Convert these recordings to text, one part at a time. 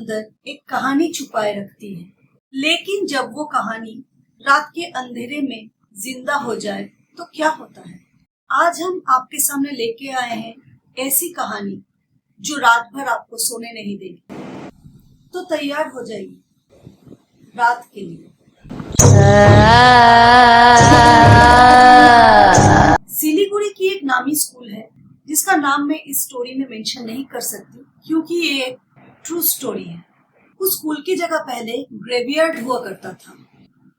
अंदर एक कहानी छुपाए रखती है, लेकिन जब वो कहानी रात के अंधेरे में जिंदा हो जाए तो क्या होता है। आज हम आपके सामने लेके आए हैं ऐसी कहानी जो रात भर आपको सोने नहीं देगी। तो तैयार हो जाइए रात के लिए। सिलीगुड़ी की एक नामी स्कूल है जिसका नाम मैं इस स्टोरी में मेंशन नहीं कर सकती क्योंकि ये एक ट्रू स्टोरी है। उस स्कूल की जगह पहले ग्रेवयार्ड हुआ करता था।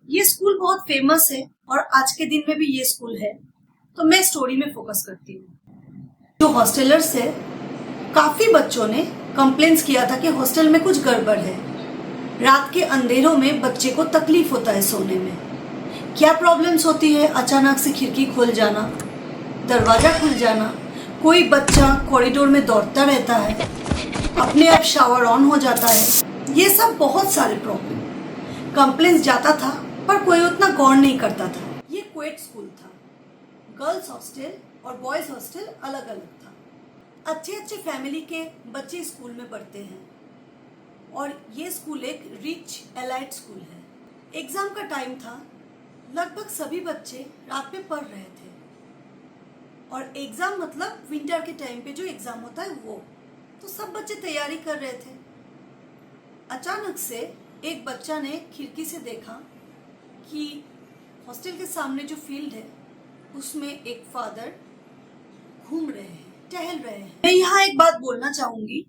ये स्कूल बहुत फेमस है और आज के दिन में भी ये स्कूल है, तो मैं स्टोरी में फोकस करती हूँ। जो हॉस्टलर्स है, काफी बच्चों ने कंप्लेंट्स किया था कि हॉस्टल में कुछ गड़बड़ है। रात के अंधेरों में बच्चे को तकलीफ होता है सोने में। क्या प्रॉब्लम्स होती है? अचानक से खिड़की खुल जाना, दरवाजा खुल जाना, कोई बच्चा कॉरिडोर में दौड़ता रहता है, अपने आप शावर ऑन हो जाता है। ये सब बहुत सारे प्रॉब्लम। कंप्लेंट्स जाता था पर कोई उतना गौर नहीं करता था। ये क्वेट स्कूल था। गर्ल्स हॉस्टल और बॉयज हॉस्टल अलग अलग था। अच्छे अच्छे फैमिली के बच्चे स्कूल में पढ़ते हैं और ये स्कूल एक रिच एलाइट स्कूल है। एग्जाम का टाइम था, लगभग सभी बच्चे रात में पढ़ रहे थे और एग्जाम मतलब विंटर के टाइम पे जो एग्जाम होता है वो, तो सब बच्चे तैयारी कर रहे थे। अचानक से एक बच्चा ने खिड़की से देखा कि हॉस्टल के सामने जो फील्ड है उसमें एक फादर घूम रहे हैं, टहल रहे हैं। मैं यहाँ एक बात बोलना चाहूंगी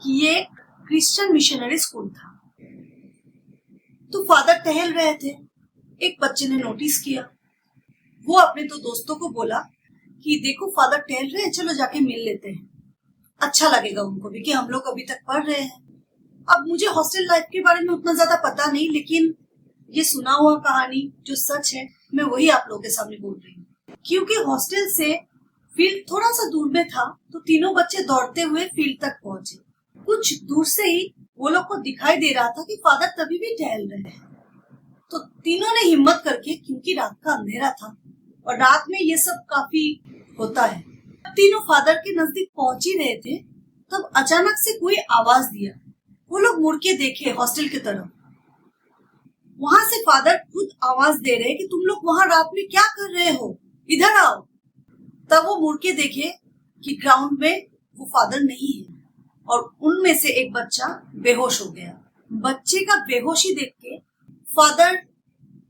कि ये क्रिश्चियन मिशनरी स्कूल था। तो फादर टहल रहे थे, एक बच्चे ने नोटिस किया। वो अपने दो दोस्तों को बोला कि देखो फादर टहल रहे हैं, चलो जाके मिल लेते हैं। अच्छा लगेगा उनको भी कि हम लोग अभी तक पढ़ रहे हैं। अब मुझे हॉस्टल लाइफ के बारे में उतना ज्यादा पता नहीं, लेकिन ये सुना हुआ कहानी जो सच है मैं वही आप लोगों के सामने बोल रही हूँ। क्योंकि हॉस्टल से फील्ड थोड़ा सा दूर में था, तो तीनों बच्चे दौड़ते हुए फील्ड तक पहुंचे। कुछ दूर से ही वो लोग को दिखाई दे रहा था कि फादर तभी भी टहल रहे हैं। तो तीनों ने हिम्मत करके, क्योंकि रात का अंधेरा था और रात में ये सब काफी होता है, तीनों फादर के नजदीक पहुंच ही रहे थे तब अचानक से कोई आवाज दिया। वो लोग मुड़ के देखे हॉस्टल की तरफ। वहां से फादर खुद आवाज दे रहे कि तुम लोग वहां रात में क्या कर रहे हो, इधर आओ। तब वो मुड़ के देखे कि ग्राउंड में वो फादर नहीं है और उनमें से एक बच्चा बेहोश हो गया। बच्चे का बेहोशी देख के फादर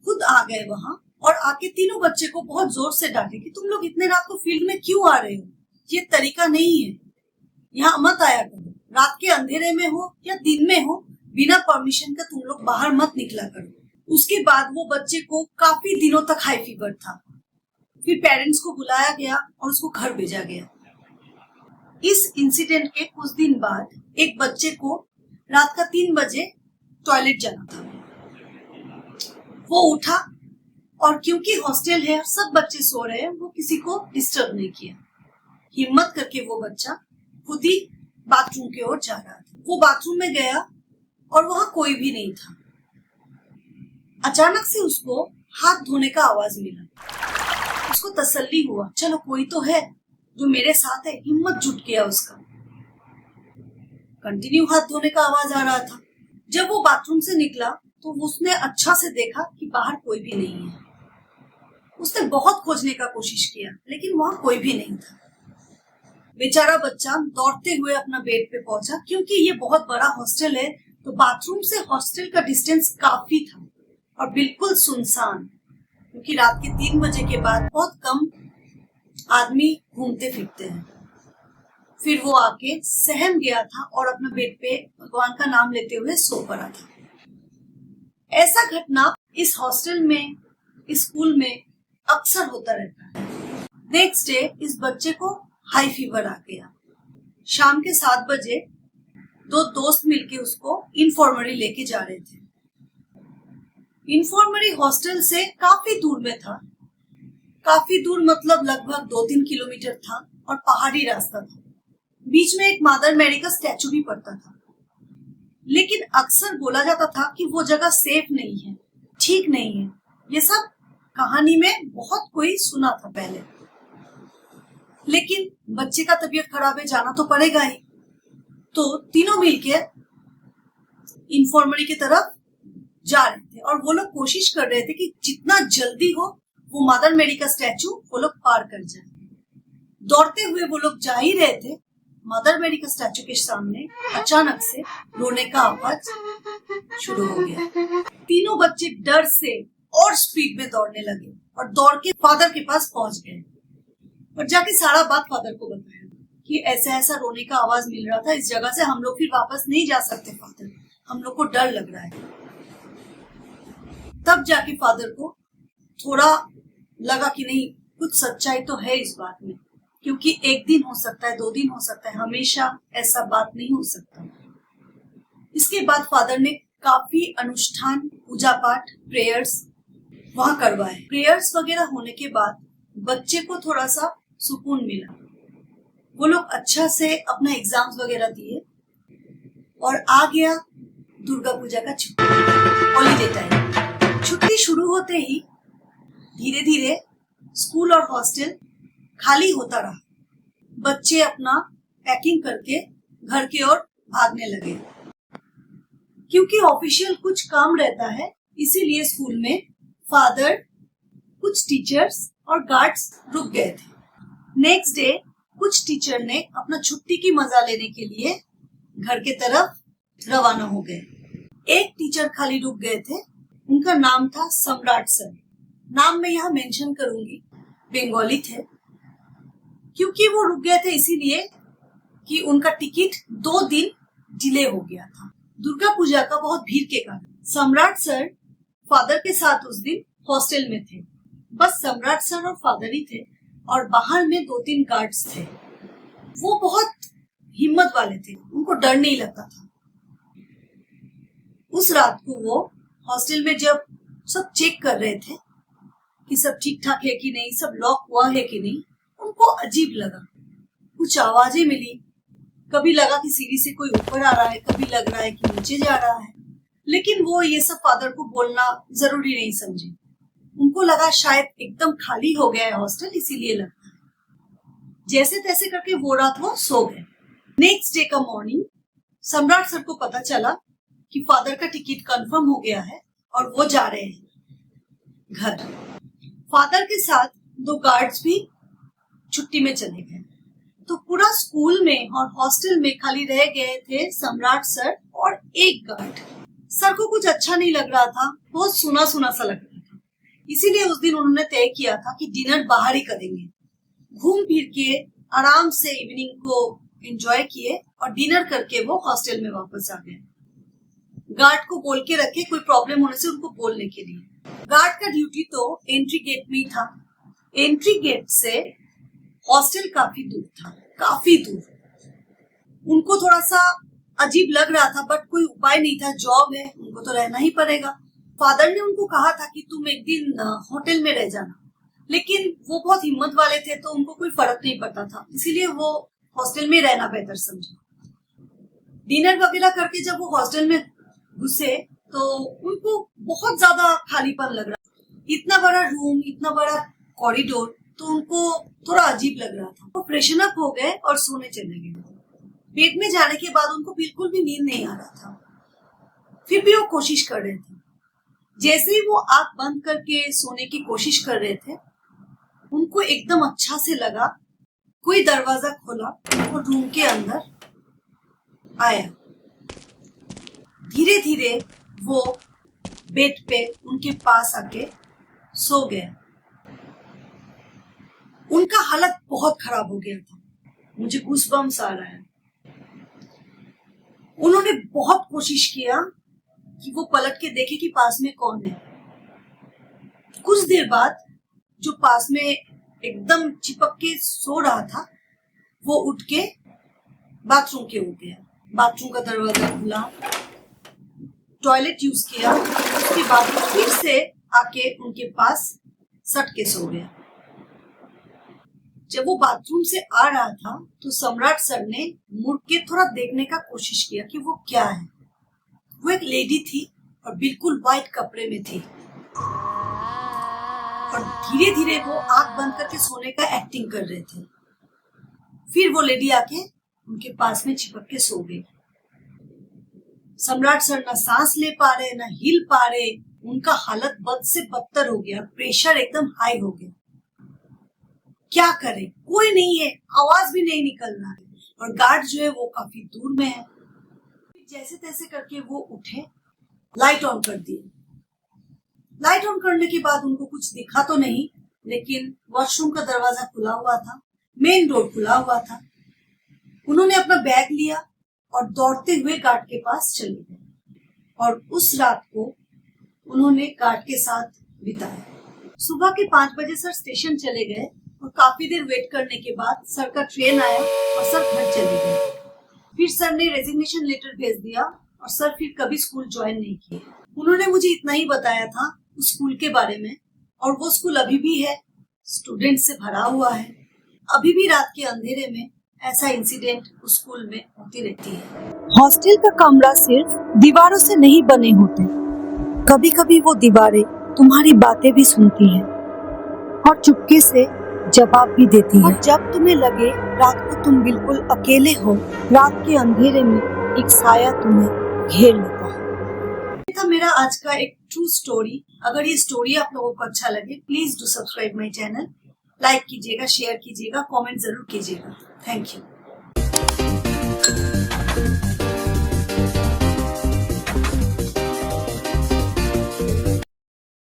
खुद आ गए वहां और आके तीनों बच्चे को बहुत जोर से डांटे कि तुम लोग इतने रात को फील्ड में क्यों आ रहे हो, ये तरीका नहीं है, यहाँ मत आया करो। रात के अंधेरे में हो या दिन में हो, बिना परमिशन का तुम लोग बाहर मत निकला करो। उसके बाद वो बच्चे को काफी दिनों तक हाई फीवर था। फिर पेरेंट्स को बुलाया गया और उसको घर भेजा गया। इस इंसिडेंट के कुछ दिन बाद एक बच्चे को रात का 3 बजे टॉयलेट जाना था। वो उठा और क्योंकि हॉस्टल है और सब बच्चे सो रहे हैं, वो किसी को डिस्टर्ब नहीं किया। हिम्मत करके वो बच्चा खुद ही बाथरूम की ओर जा रहा था। वो बाथरूम में गया और वहां कोई भी नहीं था। अचानक से उसको हाथ धोने का आवाज मिला। उसको तसल्ली हुआ, चलो कोई तो है जो मेरे साथ है। हिम्मत जुट गया उसका। कंटिन्यू हाथ धोने का आवाज आ रहा था। जब वो बाथरूम से निकला तो उसने अच्छा से देखा कि बाहर कोई भी नहीं है। उसने बहुत खोजने का कोशिश किया लेकिन वहां कोई भी नहीं था। बेचारा बच्चा दौड़ते हुए अपना बेड पे पहुंचा। क्योंकि ये बहुत बड़ा हॉस्टल है तो बाथरूम से हॉस्टल का डिस्टेंस काफी था और बिल्कुल सुनसान, क्योंकि रात के 3 बजे के बाद बहुत कम आदमी घूमते फिरते हैं। फिर वो आके सहम गया था और अपने बेड पे भगवान का नाम लेते हुए सो पड़ा था। ऐसा घटना इस हॉस्टल में, इस स्कूल में अक्सर होता रहता है। नेक्स्ट डे इस बच्चे को हाई फीवर आ गया। शाम के 7 बजे 2 दोस्त मिलके उसको इन्फॉर्मरी लेके जा रहे थे। इन्फॉर्मरी हॉस्टल से काफी दूर में था। काफी दूर मतलब लगभग 2-3 किलोमीटर था और पहाड़ी रास्ता था। बीच में एक मदर मैरी का स्टैचू भी पड़ता था। लेकिन अक्सर बोला जाता था कि वो जगह सेफ नहीं है, ठीक नहीं है। ये सब कहानी में बहुत कोई सुना था पहले। लेकिन बच्चे का तबीयत खराब है, जाना तो पड़ेगा ही। तो तीनों मिलके इंफॉर्मरी की तरफ जा रहे थे और वो लोग कोशिश कर रहे थे कि जितना जल्दी हो वो मदर मेरी का स्टैचू वो लोग पार कर जाए। दौड़ते हुए वो लोग जा ही रहे थे, मदर मेरी का स्टैचू के सामने अचानक से रोने का आवाज शुरू हो गया। तीनों बच्चे डर से और स्पीड में दौड़ने लगे और दौड़ के फादर के पास पहुंच गए और जाके सारा बात फादर को बताया कि ऐसा ऐसा रोने का आवाज मिल रहा था इस जगह से, हम लोग फिर वापस नहीं जा सकते फादर, हम लोग को डर लग रहा है। तब जाके फादर को थोड़ा लगा कि नहीं, कुछ सच्चाई तो है इस बात में, क्योंकि एक दिन हो सकता है, 2 दिन हो सकता है, हमेशा ऐसा बात नहीं हो सकता। इसके बाद फादर ने काफी अनुष्ठान, पूजा पाठ, प्रेयर्स वहां करवाए। प्रेयर्स वगैरह होने के बाद बच्चे को थोड़ा सा सुकून मिला। वो लोग अच्छा से अपना एग्जाम्स वगैरह दिए और आ गया दुर्गा पूजा का छुट्टी, हॉलीडे टाइम। छुट्टी शुरू होते ही धीरे धीरे स्कूल और हॉस्टल खाली होता रहा। बच्चे अपना पैकिंग करके घर की ओर भागने लगे। क्योंकि ऑफिशियल कुछ काम रहता है, इसीलिए स्कूल में फादर, कुछ टीचर्स और गार्ड्स रुक गए थे। नेक्स्ट डे कुछ टीचर ने अपना छुट्टी की मजा लेने के लिए घर के तरफ रवाना हो गए। एक टीचर खाली रुक गए थे, उनका नाम था सम्राट सर। नाम मैं यहाँ मेंशन करूंगी, बंगाली थे। क्योंकि वो रुक गए थे इसीलिए कि उनका टिकट 2 दिन डिले हो गया था दुर्गा पूजा का बहुत भीड़ के कारण। सम्राट सर फादर के साथ उस दिन हॉस्टल में थे। बस सम्राट सर और फादर ही थे और बाहर में 2-3 गार्ड्स थे। वो बहुत हिम्मत वाले थे, उनको डर नहीं लगता था। उस रात को वो हॉस्टल में जब सब चेक कर रहे थे कि सब ठीक ठाक है कि नहीं, सब लॉक हुआ है कि नहीं, उनको अजीब लगा। कुछ आवाजें मिली, कभी लगा कि सीढ़ी से कोई ऊपर आ रहा है, कभी लग रहा है कि नीचे जा रहा है, लेकिन वो ये सब फादर को बोलना जरूरी नहीं समझे। उनको लगा शायद एकदम खाली हो गया है हॉस्टल, इसीलिए लगता है। जैसे तैसे करके वो रात वो सो गए। नेक्स्ट डे का मॉर्निंग सम्राट सर को पता चला कि फादर का टिकट कंफर्म हो गया है और वो जा रहे हैं घर। फादर के साथ 2 गार्ड्स भी छुट्टी में चले गए। तो पूरा स्कूल में और हॉस्टल में खाली रह गए थे सम्राट सर और एक गार्ड। सर को कुछ अच्छा नहीं लग रहा था, बहुत सुना सुना सा लग रहा था। इसीलिए उस दिन उन्होंने तय किया था कि डिनर बाहर ही करेंगे। घूम फिर के आराम से इवनिंग को एंजॉय किए और डिनर करके वो हॉस्टल में वापस आ गए। गार्ड को बोल के रखे कोई प्रॉब्लम होने से उनको बोलने के लिए। गार्ड का ड्यूटी तो एंट्री गेट में ही था। एंट्री गेट से हॉस्टल काफी दूर था, काफी दूर। उनको थोड़ा सा अजीब लग रहा था, बट कोई उपाय नहीं था, जॉब है, उनको तो रहना ही पड़ेगा। फादर ने उनको कहा था कि तुम एक दिन होटल में रह जाना, लेकिन वो बहुत हिम्मत वाले थे तो उनको कोई फर्क नहीं पड़ता था, इसीलिए वो हॉस्टल में रहना बेहतर समझा। डिनर वगैरह करके जब वो हॉस्टल में घुसे तो उनको बहुत ज्यादा खालीपन लग रहा। इतना बड़ा रूम, इतना बड़ा कॉरिडोर, तो उनको थोड़ा अजीब लग रहा था। वो फ्रेशन अप हो गए और सोने चले गए। बेड में जाने के बाद उनको बिल्कुल भी नींद नहीं आ रहा था, फिर भी वो कोशिश कर रहे थे। जैसे ही वो आंख बंद करके सोने की कोशिश कर रहे थे, उनको एकदम अच्छा से लगा कोई दरवाजा खोला और रूम के अंदर आया। धीरे धीरे वो बेड पे उनके पास आके सो गया। उनका हालत बहुत खराब हो गया था, मुझे गूज़बम्स आ रहा है। उन्होंने बहुत कोशिश किया कि वो पलट के देखे कि पास में कौन है। कुछ देर बाद जो पास में एकदम चिपक के सो रहा था, वो उठ के बाथरूम के हो गया। बाथरूम का दरवाजा खुला, टॉयलेट यूज किया, उसके बाद वो फिर से आके उनके पास सट के सो गया। जब वो बाथरूम से आ रहा था तो सम्राट सर ने मुड़ के थोड़ा देखने का कोशिश किया कि वो क्या है। वो एक लेडी थी और बिल्कुल व्हाइट कपड़े में थी और धीरे धीरे वो आंख बंद करके सोने का एक्टिंग कर रहे थे। फिर वो लेडी आके उनके पास में चिपक के सो गई। सम्राट सर ना सांस ले पा रहे, ना हिल पा रहे। उनका हालत बद से बदतर हो गया, प्रेशर एकदम हाई हो गया। क्या करे, कोई नहीं है, आवाज भी नहीं निकल रहा है और गार्ड जो है वो काफी दूर में है। जैसे तैसे करके वो उठे, लाइट ऑन कर दिए। लाइट ऑन करने के बाद उनको कुछ दिखा तो नहीं, लेकिन वॉशरूम का दरवाजा खुला हुआ था, मेन डोर खुला हुआ था। उन्होंने अपना बैग लिया और दौड़ते हुए गार्ड के पास चले गए और उस रात को उन्होंने गार्ड के साथ बिताया। सुबह के 5 बजे सर स्टेशन चले गए और काफी देर वेट करने के बाद सर का ट्रेन आया और सर घर चले गए। फिर सर ने रेजिग्नेशन लेटर भेज दिया और सर फिर कभी स्कूल ज्वाइन नहीं किए। उन्होंने मुझे इतना ही बताया था उस स्कूल के बारे में, और वो स्कूल अभी भी है, स्टूडेंट से भरा हुआ है। अभी भी रात के अंधेरे में ऐसा इंसिडेंट उस स्कूल में होती रहती है। हॉस्टल का कमरा सिर्फ दीवारों से नहीं बने होते, कभी कभी वो दीवारें तुम्हारी बातें भी सुनती हैं और चुपके से जवाब भी देती है। जब तुम्हें लगे रात को तुम बिल्कुल अकेले हो, रात के अंधेरे में एक साया तुम्हें घेर लेता है। ये था मेरा आज का एक ट्रू स्टोरी। अगर ये स्टोरी आप लोगों को अच्छा लगे, please do subscribe my channel, like कीजिएगा, शेयर कीजिएगा, कमेंट जरूर कीजिएगा। Thank you.